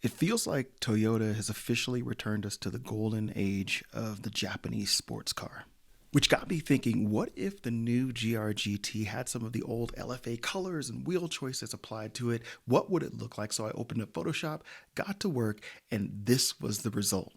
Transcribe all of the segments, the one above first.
It feels like Toyota has officially returned us to the golden age of the Japanese sports car. Which got me thinking, what if the new GR-GT had some of the old LFA colors and wheel choices applied to it? What would it look like? So I opened up Photoshop, got to work, and this was the result.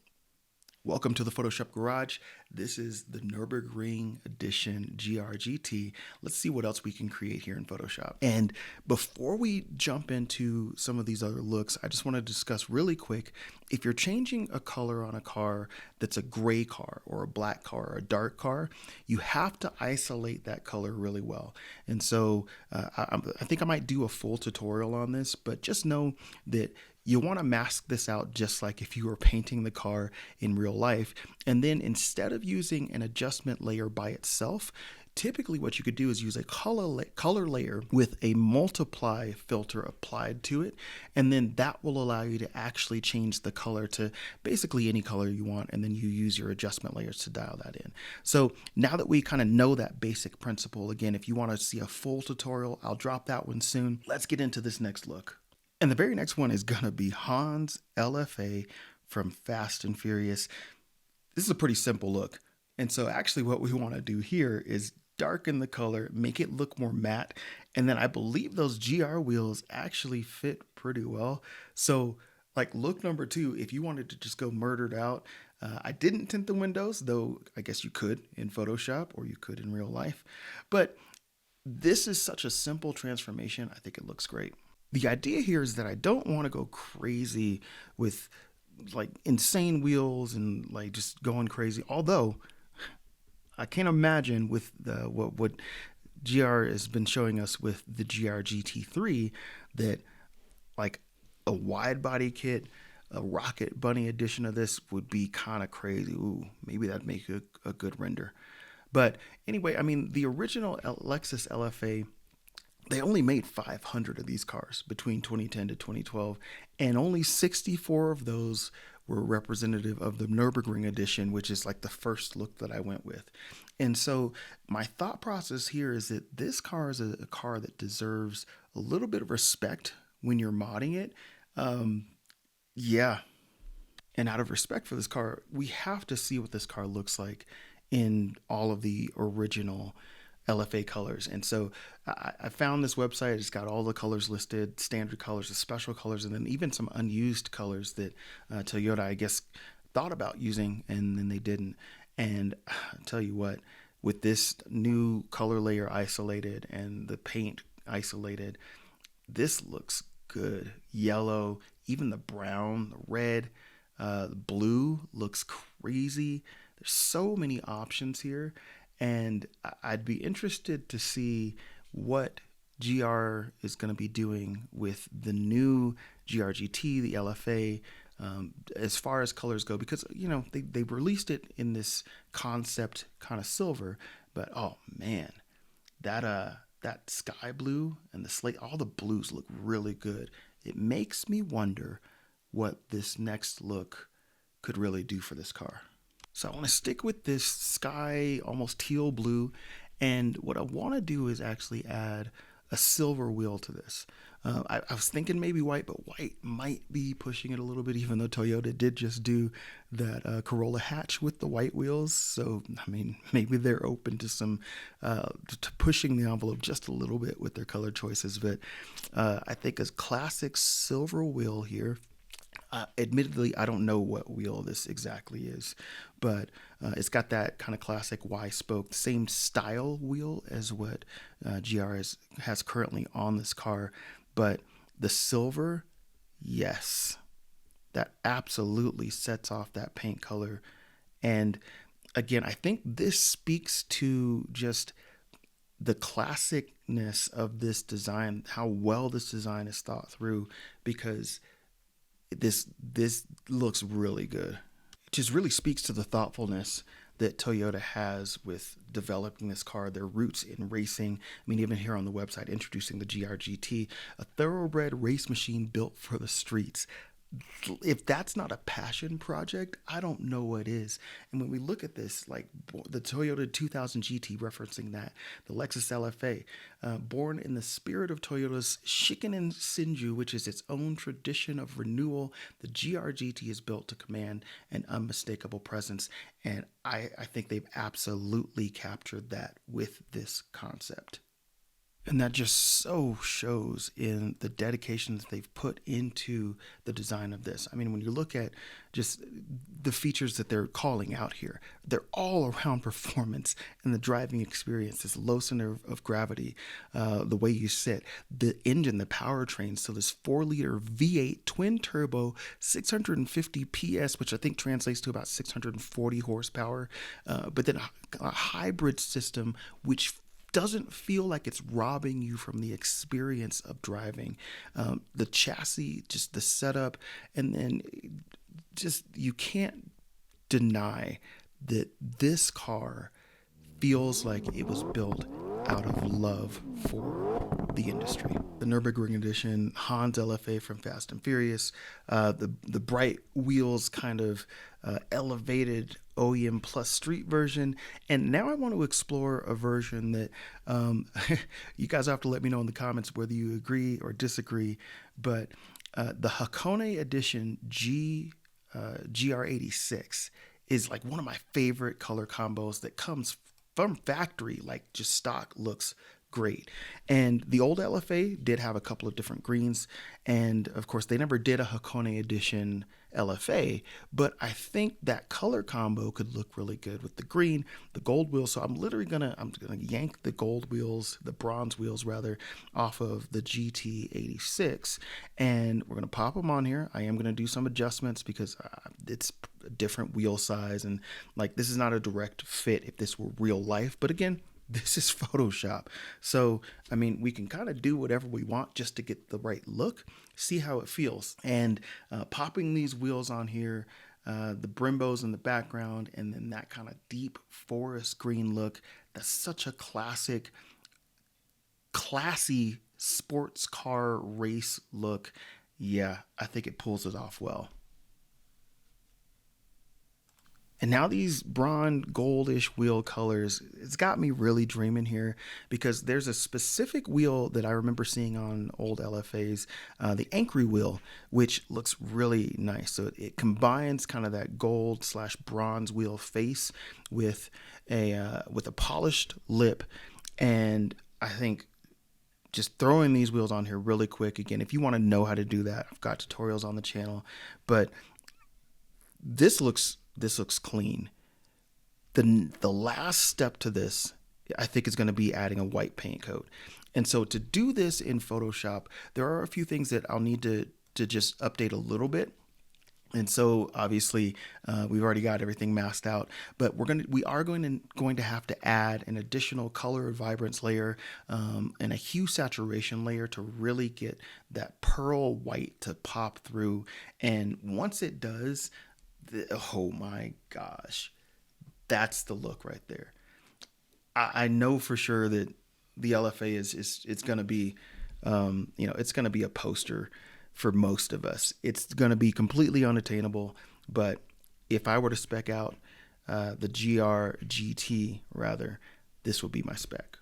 Welcome to the Photoshop Garage. This is the Nürburgring Edition GR-GT. Let's see what else we can create here in Photoshop. And before we jump into some of these other looks, I just want to discuss really quick, if you're changing a color on a car that's a gray car or a black car or a dark car, you have to isolate that color really well. And so I think I might do a full tutorial on this, but just know that you want to mask this out just like if you were painting the car in real life. And then instead of using an adjustment layer by itself, typically what you could do is use a color layer with a multiply filter applied to it. And then that will allow you to actually change the color to basically any color you want. And then you use your adjustment layers to dial that in. So now that we kind of know that basic principle, again, if you want to see a full tutorial, I'll drop that one soon. Let's get into this next look. And the very next one is going to be Han's LFA from Fast and Furious. This is a pretty simple look. And so actually what we want to do here is darken the color, make it look more matte. And then I believe those GR wheels actually fit pretty well. So like look number 2, if you wanted to just go murdered out, I didn't tint the windows, though I guess you could in Photoshop or you could in real life. But this is such a simple transformation. I think it looks great. The idea here is that I don't want to go crazy with like insane wheels and like just going crazy. Although I can't imagine with what GR has been showing us with the GR GT3 that like a wide body kit, a Rocket Bunny edition of this would be kind of crazy. Ooh, maybe that'd make a good render. But anyway, I mean, the original Lexus LFA, they only made 500 of these cars between 2010 to 2012, and only 64 of those were representative of the Nürburgring edition, which is like the first look that I went with. And so my thought process here is that this car is a car that deserves a little bit of respect when you're modding it. Yeah. And out of respect for this car, we have to see what this car looks like in all of the original LFA colors. And so I found this website. It's got all the colors listed, standard colors, the special colors, and then even some unused colors that Toyota, I guess, thought about using and then they didn't. And I'll tell you what, with this new color layer isolated and the paint isolated, this looks good. Yellow, even the brown, the red, the blue looks crazy. There's so many options here. And I'd be interested to see what GR is going to be doing with the new GR-GT, the LFA, as far as colors go, because, you know, they released it in this concept kind of silver, but oh man, that sky blue and the slate, all the blues look really good. It makes me wonder what this next look could really do for this car. So I want to stick with this sky, almost teal blue. And what I want to do is actually add a silver wheel to this. I was thinking maybe white, but white might be pushing it a little bit, even though Toyota did just do that Corolla hatch with the white wheels. So, I mean, maybe they're open to some, to pushing the envelope just a little bit with their color choices. But I think a classic silver wheel here. Admittedly, I don't know what wheel this exactly is, but it's got that kind of classic Y-spoke, same style wheel as what GR has currently on this car. But the silver, yes, that absolutely sets off that paint color. And again, I think this speaks to just the classicness of this design, how well this design is thought through, because this looks really good. It just really speaks to the thoughtfulness that Toyota has with developing this car, their roots in racing. I mean, even here on the website, introducing the GR-GT, a thoroughbred race machine built for the streets. if that's not a passion project, I don't know what is. And when we look at this, like the Toyota 2000 GT, referencing that, the Lexus LFA, born in the spirit of Toyota's Shikken Shinju, which is its own tradition of renewal, the GRGT is built to command an unmistakable presence. And I think they've absolutely captured that with this concept. And that just so shows in the dedication that they've put into the design of this. I mean, when you look at just the features that they're calling out here, they're all around performance and the driving experience, this low center of gravity, the way you sit, the engine, the powertrain. So this 4-liter V8 twin turbo, 650 PS, which I think translates to about 640 horsepower, but then a hybrid system, which doesn't feel like it's robbing you from the experience of driving. The chassis, just the setup, and then just you can't deny that this car feels like it was built out of love for the industry. The Nürburgring edition, Hans LFA from Fast and Furious, the bright wheels kind of elevated OEM plus street version. And now I want to explore a version that you guys have to let me know in the comments whether you agree or disagree. But the Hakone edition GR86 is like one of my favorite color combos that comes from factory, like just stock, looks great. And the old LFA did have a couple of different greens, and of course they never did a Hakone edition LFA, but I think that color combo could look really good with the green, the gold wheels. So I'm gonna yank the gold wheels, the bronze wheels rather, off of the GT86, and we're gonna pop them on here. I am gonna do some adjustments because it's a different wheel size, and like this is not a direct fit if this were real life, but again, this is Photoshop. So, I mean, we can kind of do whatever we want just to get the right look, see how it feels. And popping these wheels on here, the Brimbos in the background, and then that kind of deep forest green look, that's such a classy sports car race look. Yeah, I think it pulls it off well. And now these bronze goldish wheel colors, it's got me really dreaming here because there's a specific wheel that I remember seeing on old LFAs, the Ankry wheel, which looks really nice. So it combines kind of that gold slash bronze wheel face with a polished lip. And I think just throwing these wheels on here really quick, again, if you want to know how to do that, I've got tutorials on the channel, but this looks clean. The last step to this, I think, is going to be adding a white paint coat. And so to do this in Photoshop, there are a few things that I'll need to just update a little bit. And so obviously we've already got everything masked out, but we are going to have to add an additional color vibrance layer and a hue saturation layer to really get that pearl white to pop through. And once it does, oh my gosh, that's the look right there. I know for sure that the LFA is it's going to be, it's going to be a poster for most of us. It's going to be completely unattainable. But if I were to spec out the GR GT rather, this would be my spec.